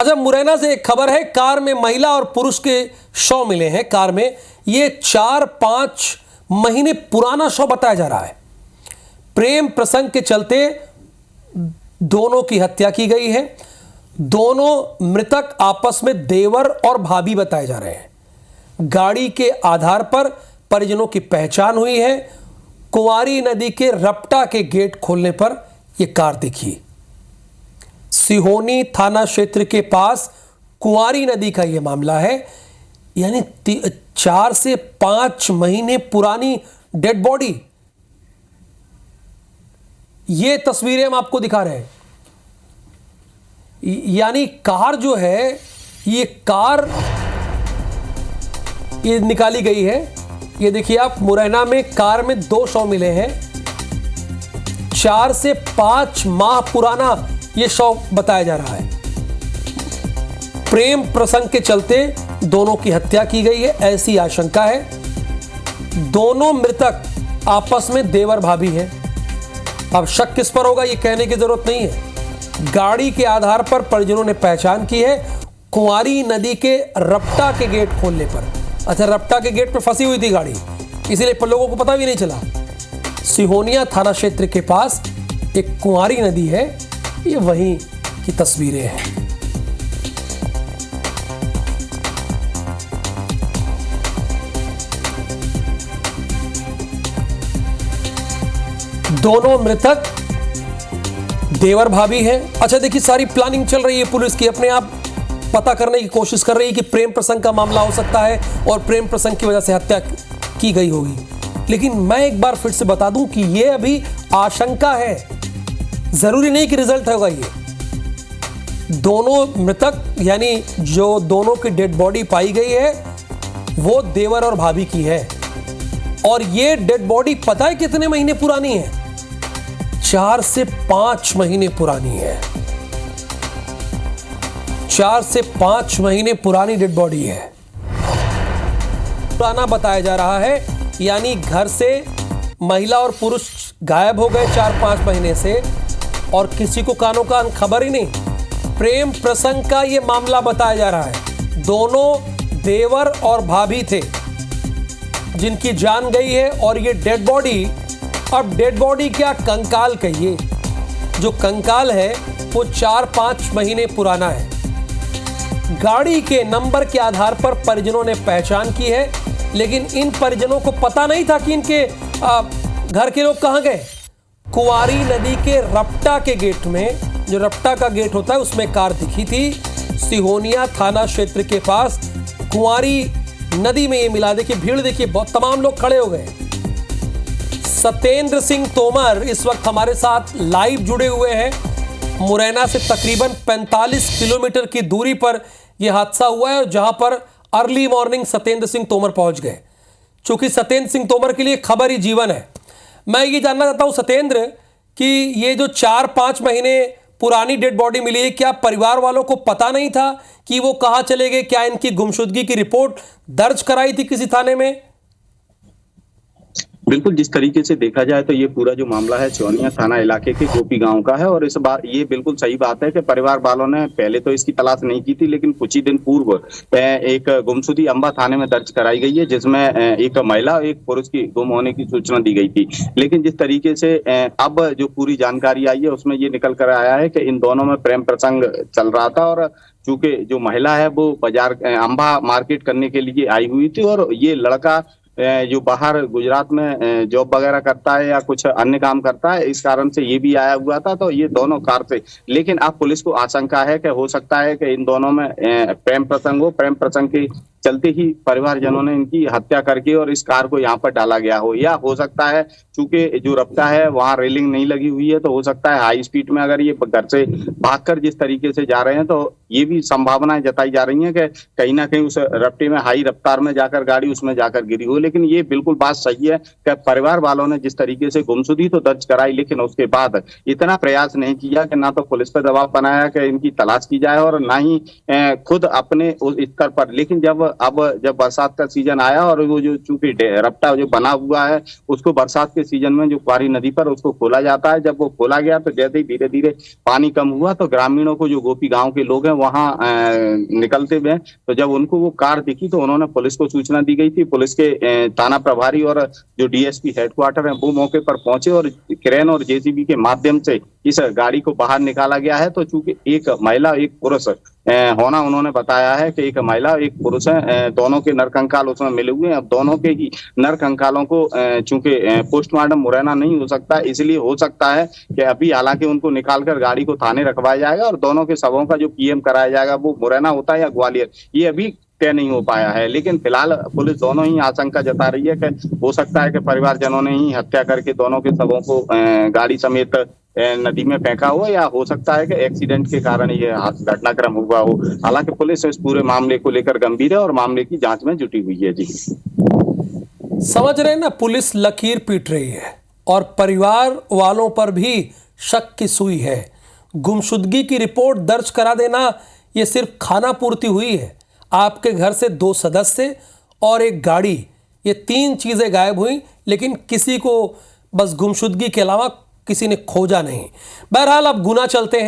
अच्छा, मुरैना से एक खबर है। कार में महिला और पुरुष के शव मिले हैं। कार में ये 4-5 महीने पुराना शव बताया जा रहा है। प्रेम प्रसंग के चलते दोनों की हत्या की गई है। दोनों मृतक आपस में देवर और भाभी बताए जा रहे हैं। गाड़ी के आधार पर परिजनों की पहचान हुई है। कुंवारी नदी के रपटा के गेट खोलने पर यह कार दिखी। सिहोनी थाना क्षेत्र के पास कुंवारी नदी का यह मामला है। यानी 4 से 5 महीने पुरानी डेड बॉडी। ये तस्वीरें हम आपको दिखा रहे हैं। यानी कार जो है, ये कार ये निकाली गई है। ये देखिए आप, मुरैना में कार में 2 शव मिले हैं। 4 से 5 माह पुराना ये शव बताया जा रहा है। प्रेम प्रसंग के चलते दोनों की हत्या की गई है, ऐसी आशंका है। दोनों मृतक आपस में देवर भाभी हैं। अब शक किस पर होगा, ये कहने की जरूरत नहीं है। गाड़ी के आधार पर परिजनों ने पहचान की है कुंवारी नदी के रपटा के गेट खोलने पर। अच्छा, रपटा के गेट पर फंसी हुई थी गाड़ी, इसीलिए लोगों को पता भी नहीं चला। सिहोनिया थाना क्षेत्र के पास एक कुंवारी नदी है। ये वहीं की तस्वीरें हैं। दोनों मृतक देवर भाभी हैं। अच्छा देखिए, सारी प्लानिंग चल रही है पुलिस की। अपने आप पता करने की कोशिश कर रही है कि प्रेम प्रसंग का मामला हो सकता है और प्रेम प्रसंग की वजह से हत्या की गई होगी। लेकिन मैं एक बार फिर से बता दूं कि यह अभी आशंका है, जरूरी नहीं कि रिजल्ट होगा। ये दोनों मृतक यानी जो दोनों की डेड बॉडी पाई गई है वो देवर और भाभी की है। और ये डेड बॉडी पता है कितने महीने पुरानी है? 4 से 5 महीने पुरानी है। 4 से 5 महीने पुरानी डेड बॉडी है। पुराना बताया जा रहा है, यानी घर से महिला और पुरुष गायब हो गए 4-5 महीने से और किसी को कानों कान खबर ही नहीं। प्रेम प्रसंग का यह मामला बताया जा रहा है। दोनों देवर और भाभी थे जिनकी जान गई है। और ये डेड बॉडी, अब डेड बॉडी क्या, कंकाल कहिए, जो कंकाल है वो 4-5 महीने पुराना है। गाड़ी के नंबर के आधार पर परिजनों ने पहचान की है, लेकिन इन परिजनों को पता नहीं था कि इनके घर के लोग कहां गए। कुंवारी नदी के रपटा के गेट में, जो रपटा का गेट होता है, उसमें कार दिखी थी। सिहोनिया थाना क्षेत्र के पास कुंवारी नदी में ये मिला। देखिए भीड़, देखिए बहुत, तमाम लोग खड़े हो गए। सत्येंद्र सिंह तोमर इस वक्त हमारे साथ लाइव जुड़े हुए हैं। मुरैना से तकरीबन 45 किलोमीटर की दूरी पर यह हादसा हुआ है, जहां पर अर्ली मॉर्निंग सत्येंद्र सिंह तोमर पहुंच गए। चूंकि सत्येंद्र सिंह तोमर के लिए खबर ही जीवन है। मैं ये जानना चाहता हूं सत्येंद्र कि ये जो 4-5 महीने पुरानी डेड बॉडी मिली है, क्या परिवार वालों को पता नहीं था कि वो कहां चले गए? क्या इनकी गुमशुदगी की रिपोर्ट दर्ज कराई थी किसी थाने में? बिल्कुल, जिस तरीके से देखा जाए तो ये पूरा जो मामला है सिहोनिया थाना इलाके के गोपी गांव का है। और इस बार ये बिल्कुल सही बात है कि परिवार वालों ने पहले तो इसकी तलाश नहीं की थी, लेकिन कुछ ही दिन पूर्व एक गुमशुदगी अंबा थाने में दर्ज कराई गई है, जिसमें एक महिला और एक पुरुष की गुम होने की सूचना दी गई थी। लेकिन जिस तरीके से अब जो पूरी जानकारी आई है उसमें ये निकल कर आया है कि इन दोनों में प्रेम प्रसंग चल रहा था। और चूंकि जो महिला है वो बाजार अंबा मार्केट करने के लिए आई हुई थी और ये लड़का जो बाहर गुजरात में जॉब वगैरह करता है या कुछ अन्य काम करता है, इस कारण से ये भी आया हुआ था। तो ये दोनों कार से, लेकिन अब पुलिस को आशंका है कि हो सकता है कि इन दोनों में प्रेम प्रसंग हो। प्रेम प्रसंग के चलते ही परिवारजनों ने इनकी हत्या करके और इस कार को यहाँ पर डाला गया हो। या हो सकता है चूंकि जो रपटा है वहाँ रेलिंग नहीं लगी हुई है, तो हो सकता है हाई स्पीड में अगर ये घर से भागकर जिस तरीके से जा रहे हैं, तो ये भी संभावनाएं जताई जा रही हैं कि कहीं ना कहीं उस रपटे में हाई रफ्तार में जाकर गाड़ी उसमें जाकर गिरी हो। लेकिन ये बिल्कुल बात सही है कि परिवार वालों ने जिस तरीके से गुमशुदगी तो दर्ज कराई, लेकिन उसके बाद इतना प्रयास नहीं किया कि ना तो पुलिस पर दबाव बनाया कि इनकी तलाश की जाए और ना ही खुद अपने उस स्तर पर। लेकिन जब अब जब बरसात का सीजन आया और वो जो चूंकि रपटा जो बना हुआ है उसको बरसात के सीजन में जो क्वारी नदी पर उसको खोला जाता है। जब वो खोला गया तो जैसे ही धीरे धीरे पानी कम हुआ तो ग्रामीणों को, जो गोपी गांव के लोग हैं वहां निकलते हुए, तो जब उनको वो कार दिखी तो उन्होंने पुलिस को सूचना दी गई थी। पुलिस के थाना प्रभारी और जो डीएसपी हेडक्वार्टर है वो मौके पर पहुंचे और क्रेन और जेसीबी के माध्यम से इस गाड़ी को बाहर निकाला गया है। तो चूंकि एक महिला एक पुरुष होना उन्होंने बताया है कि एक महिला एक पुरुष है, दोनों के नरकंकाल उसमें मिले हुए हैं। अब दोनों के ही नरकंकालों को चूंकि पोस्टमार्टम मुरैना नहीं हो सकता, इसलिए हो सकता है कि अभी हालांकि उनको निकालकर गाड़ी को थाने रखवाया जाएगा और दोनों के शवों का जो पीएम कराया जाएगा वो मुरैना होता है या ग्वालियर, ये अभी तय नहीं हो पाया है। लेकिन फिलहाल पुलिस दोनों ही आशंका जता रही है कि हो सकता है कि परिवारजनों ने ही हत्या करके दोनों के शवों को गाड़ी समेत नदी में फेंका हो, या हो सकता है कि एक्सीडेंट के कारण ये घटनाक्रम हुआ हो। हालांकि पुलिस इस पूरे मामले को लेकर गंभीर है और मामले की जांच में जुटी हुई है। जी समझ रहे हैं ना, पुलिस लकीर पीट रही है और परिवार वालों पर भी शक की सुई है। गुमशुदगी की रिपोर्ट दर्ज करा देना ये सिर्फ खाना पूर्ति हुई है। आपके घर से 2 सदस्य और एक गाड़ी, ये 3 चीजें गायब हुई, लेकिन किसी को बस गुमशुदगी के अलावा किसी ने खोजा नहीं। बहरहाल अब गुना चलते हैं।